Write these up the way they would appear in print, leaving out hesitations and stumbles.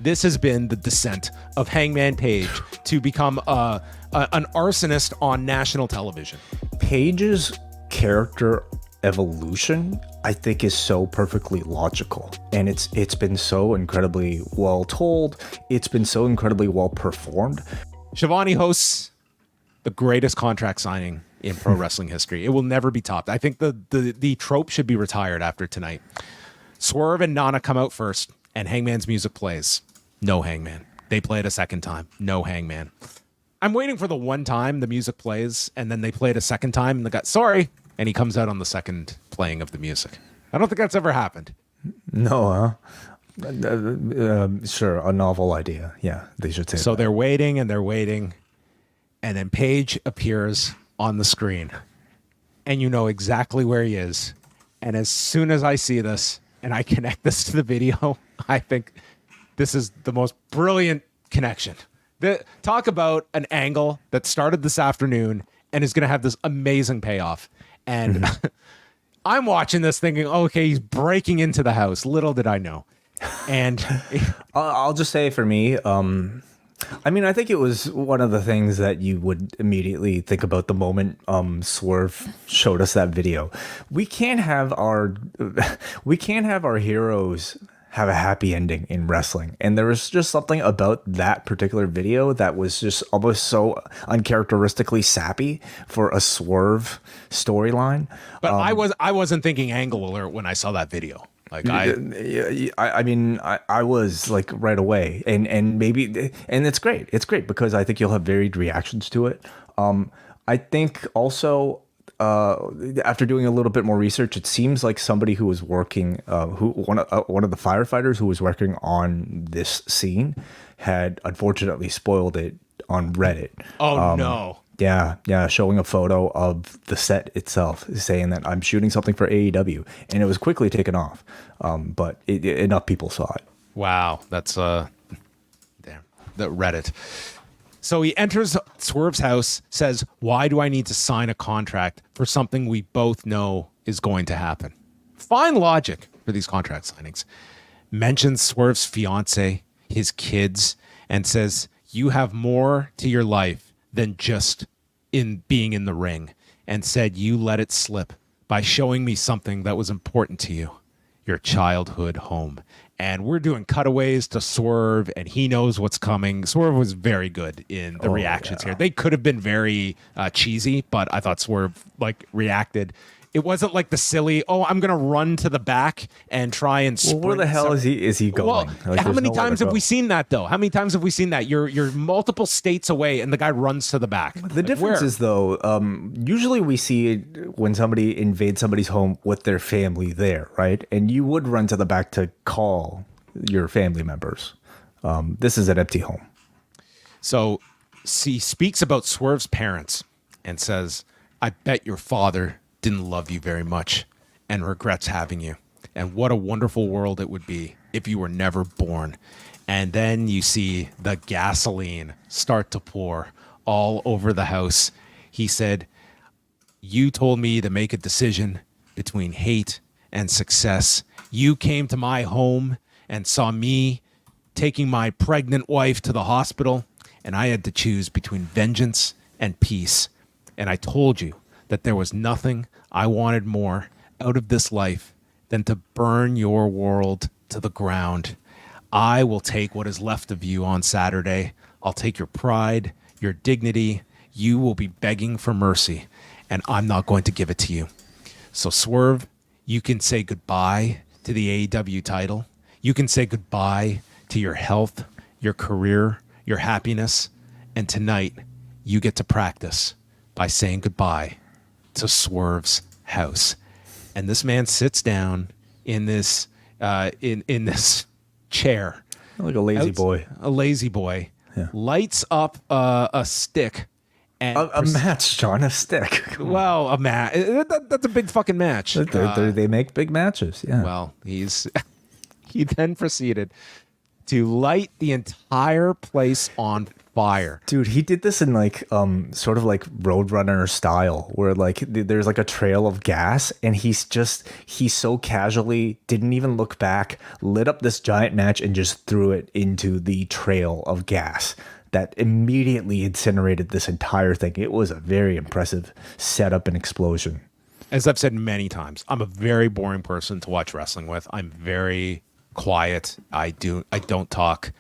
this has been the descent of Hangman Page to become an arsonist on national television. Page's character evolution, I think, is so perfectly logical, and it's been so incredibly well told. It's been so incredibly well performed. Shivani hosts the greatest contract signing in pro wrestling history. It will never be topped. I think the trope should be retired after tonight. Swerve and Nana come out first, and Hangman's music plays. No Hangman. They play it a second time. No Hangman. I'm waiting for the one time the music plays, and then they play it a second time, and the guy, sorry, and he comes out on the second playing of the music. I don't think that's ever happened. No, sure, a novel idea. Yeah, they should say so that. They're waiting, and then Page appears on the screen, and you know exactly where he is. And as soon as I see this, and I connect this to the video, I think this is the most brilliant connection. Talk about an angle that started this afternoon and is going to have this amazing payoff. And I'm watching this thinking, okay, he's breaking into the house. Little did I know. And I'll just say for me, I mean, I think it was one of the things that you would immediately think about the moment Swerve showed us that video. We can't have our heroes have a happy ending in wrestling, and there was just something about that particular video that was just almost so uncharacteristically sappy for a Swerve storyline. But I wasn't thinking Angle Alert when I saw that video. Like I mean, I was like right away, and it's great. It's great because I think you'll have varied reactions to it. I think also after doing a little bit more research, it seems like somebody who was working, one of the firefighters who was working on this scene had unfortunately spoiled it on Reddit. Oh no. Yeah, showing a photo of the set itself, saying that I'm shooting something for AEW, and it was quickly taken off. But enough people saw it. Wow, that's damn, the Reddit. So he enters Swerve's house, says, "Why do I need to sign a contract for something we both know is going to happen?" Fine logic for these contract signings. Mentions Swerve's fiance, his kids, and says, "You have more to your life than just in being in the ring," and said, "You let it slip by showing me something that was important to you, your childhood home." And we're doing cutaways to Swerve, and he knows what's coming. Swerve was very good in the reactions here. They could have been very cheesy, but I thought Swerve reacted. It wasn't like the silly, I'm going to run to the back and try and sprint. Well, where the hell is he going? Well, how many times have we seen that, though? How many times have we seen that? You're multiple states away, and the guy runs to the back. The difference is, though, usually we see it when somebody invades somebody's home with their family there, right? And you would run to the back to call your family members. This is an empty home. So he speaks about Swerve's parents and says, "I bet your father didn't love you very much and regrets having you. And what a wonderful world it would be if you were never born." And then you see the gasoline start to pour all over the house. He said, "You told me to make a decision between hate and success. You came to my home and saw me taking my pregnant wife to the hospital, and I had to choose between vengeance and peace. And I told you that there was nothing I wanted more out of this life than to burn your world to the ground. I will take what is left of you on Saturday. I'll take your pride, your dignity. You will be begging for mercy, and I'm not going to give it to you. So Swerve, you can say goodbye to the AEW title. You can say goodbye to your health, your career, your happiness, and tonight you get to practice by saying goodbye to Swerve's house." And this man sits down in this in this chair, like a lazy boy. A lazy boy. Yeah. Lights up a stick. And a match, John, a stick. Well, a match. That's a big fucking match. They make big matches. Yeah. Well, he then proceeded to light the entire place on fire. Dude, he did this in like sort of like Roadrunner style, where like there's like a trail of gas, and he so casually didn't even look back, lit up this giant match and just threw it into the trail of gas that immediately incinerated this entire thing. It was a very impressive setup and explosion. As I've said many times, I'm a very boring person to watch wrestling with. I'm very quiet. I don't talk.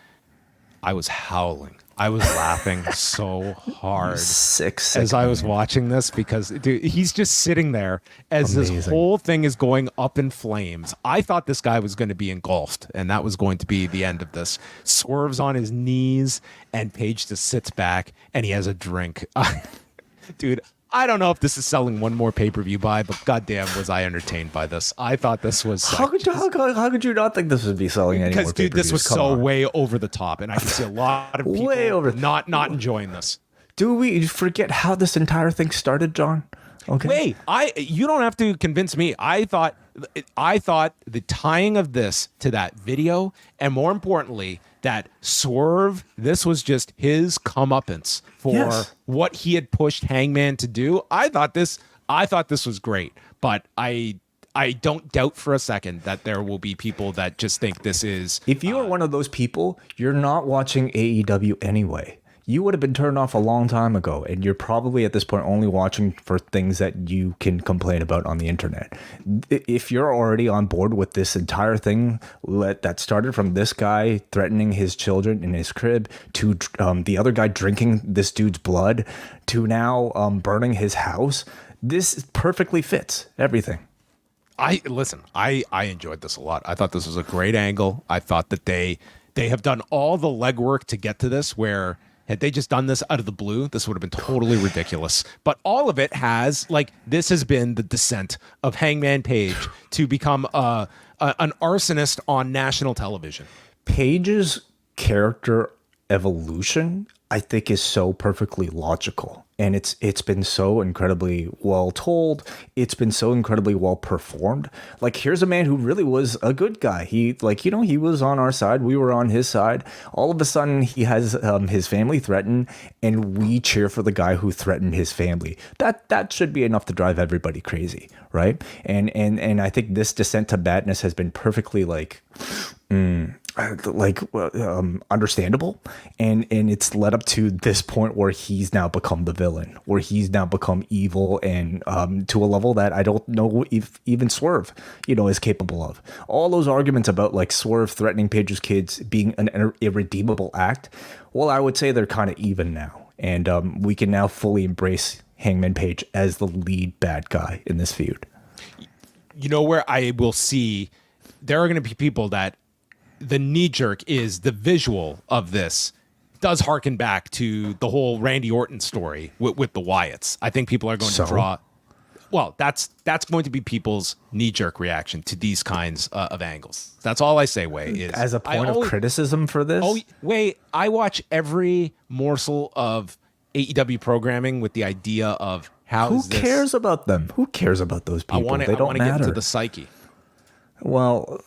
I was howling. I was laughing so hard as I was watching this, because dude, he's just sitting there as this whole thing is going up in flames. I thought this guy was going to be engulfed, and that was going to be the end of this. Swerve's on his knees, and Paige just sits back, and he has a drink. Dude, I don't know if this is selling one more pay-per-view buy, but goddamn was I entertained by this. I thought this was... How could you not think this would be selling any more pay-per-views? Because, dude, this was way over the top, and I can see a lot of people not enjoying this. Do we forget how this entire thing started, John? Okay. Wait, you don't have to convince me. I thought the tying of this to that video, and more importantly, that Swerve, this was just his comeuppance for what he had pushed Hangman to do. I thought this was great, but I don't doubt for a second that there will be people that just think this is... If you are one of those people, you're not watching AEW anyway. You would have been turned off a long time ago, and you're probably at this point only watching for things that you can complain about on the internet. If you're already on board with this entire thing that started from this guy threatening his children in his crib, to the other guy drinking this dude's blood, to now burning his house, this perfectly fits everything. I enjoyed this a lot. I thought this was a great angle. I thought that they have done all the legwork to get to this, where... had they just done this out of the blue, this would have been totally ridiculous. But all of it has, like, this has been the descent of Hangman Page to become an arsonist on national television. Paige's character evolution, I think, is so perfectly logical. And it's been so incredibly well told. It's been so incredibly well performed. Like, here's a man who really was a good guy. He was on our side. We were on his side. All of a sudden, he has his family threatened, and we cheer for the guy who threatened his family. That should be enough to drive everybody crazy, right? And I think this descent to badness has been perfectly understandable, and it's led up to this point where he's now become the villain, where he's now become evil, and to a level that I don't know if even Swerve is capable of. All those arguments about like Swerve threatening Paige's kids being an irredeemable act, well, I would say they're kind of even now, and we can now fully embrace Hangman Page as the lead bad guy in this feud. You know where I will see there are going to be people that the knee jerk is the visual of this does harken back to the whole Randy Orton story with the Wyatts. I think people are going to draw. Well, that's going to be people's knee jerk reaction to these kinds of angles. That's all I say, Way. Is as a point of criticism for this. Oh, Way, I watch every morsel of AEW programming with the idea of who cares about them? Who cares about those people? They don't matter. Get into the psyche. Well,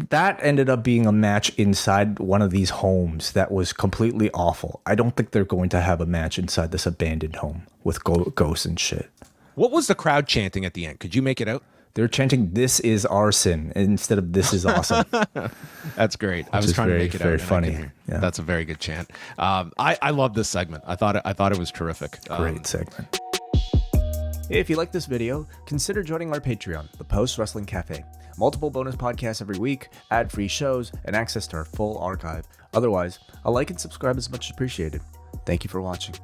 that ended up being a match inside one of these homes that was completely awful. I don't think they're going to have a match inside this abandoned home with ghosts and shit. What was the crowd chanting at the end? Could you make it out? They're chanting, "This is arson," instead of "This is awesome." That's great. I was trying to make it very out. Very funny. Yeah. That's a very good chant. I love this segment. I thought it was terrific. Great segment. If you like this video, consider joining our Patreon, the Post Wrestling Cafe. Multiple bonus podcasts every week, ad-free shows, and access to our full archive. Otherwise, a like and subscribe is much appreciated. Thank you for watching.